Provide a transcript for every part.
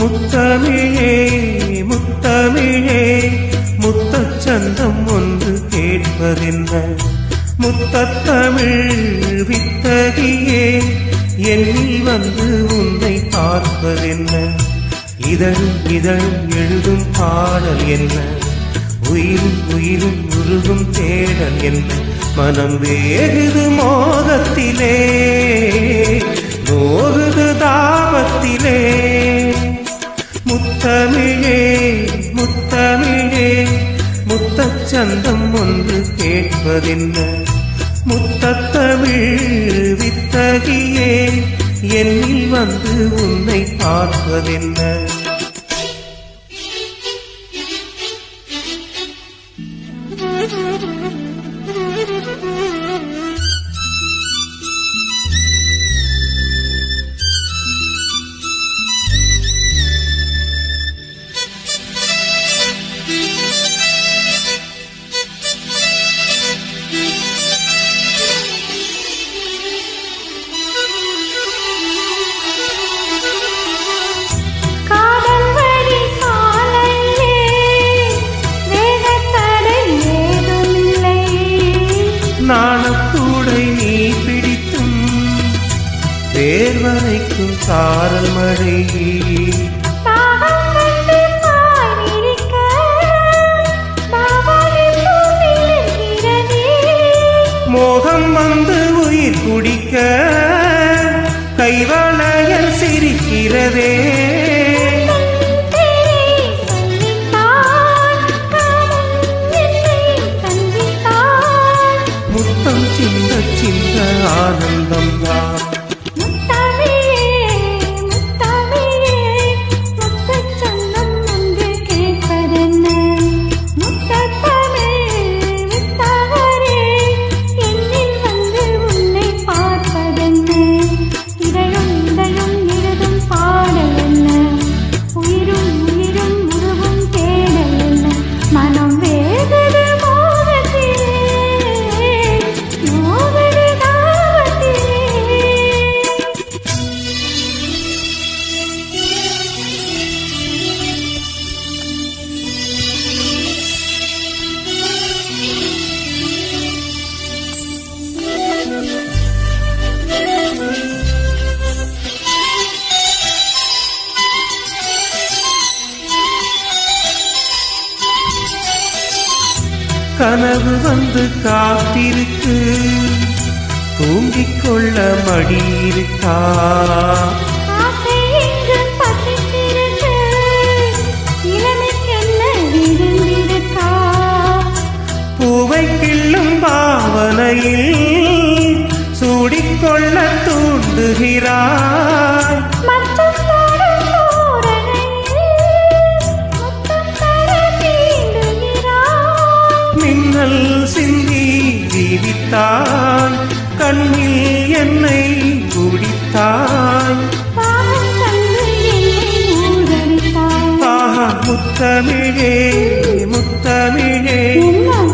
முத்தமிழே முத்தமிழே முத்தச்சந்தம் ஒன்று கேட்பதென்ன முத்தத்தமிழ் வித்தகியே எண்ணில் வந்து உன்னை பார்ப்பதென்ன இதழும் இதழும் எழுதும் பாடல் என்ன உயிரும் உயிரும் உருகும் தேடல் என்ன மனம் வேறுது மோகத்திலே நோகுது தாபத்திலே முத்தமிழே முத்தமிழே முத்தச்சந்தம் ஒன்று கேட்பதென்ன முத்தத்தமிழ் வித்தகியே எண்ணில் வந்து உன்னை பார்ப்பதென்ன நாணக்கூடை நீ பிடித்தும் தேர்வரைக்கும் சாரல் மழை மோகம் வந்து உயிர் குடிக்க கைவளையல் சிரிக்கிறதே முத்தம் சிந்த சிந்த ஆனந்தம் தான் கனவு வந்து காத்திருக்கு தூங்கிக் கொள்ள மடி இருக்கா பூவை கிள்ளும் பாவனையில் சூடிக்கொள்ள தூண்டுகிறாய் மின்னல் சிந்தி ஜீவித்தாய் கண்ணில் என்னை குடித்தாய் ஆஹா முத்தமிழே முத்தமிழே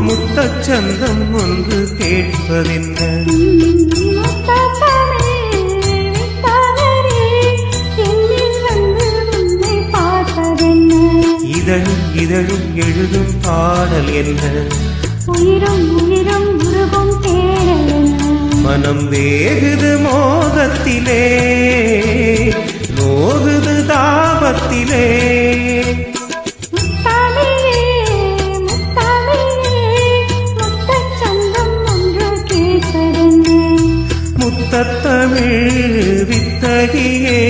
முத்தச்சந்தம் ஒன்று கேட்பதென்ன இதழும் இதழும் எழுதும் பாடல் என்ன உயிரும் உயிரும் உருகும் தேடல் என்ன மனம் வேகுது மோகத்திலே நோகுது தாபத்திலே முத்தமிழே முத்தமிழே முத்தச்சந்தம் ஒன்று கேட்பதென்ன முத்தத்தமிழ் வித்தகியே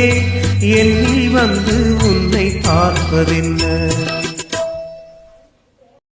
எண்ணில் வந்து உன்னை பார்ப்பதென்ன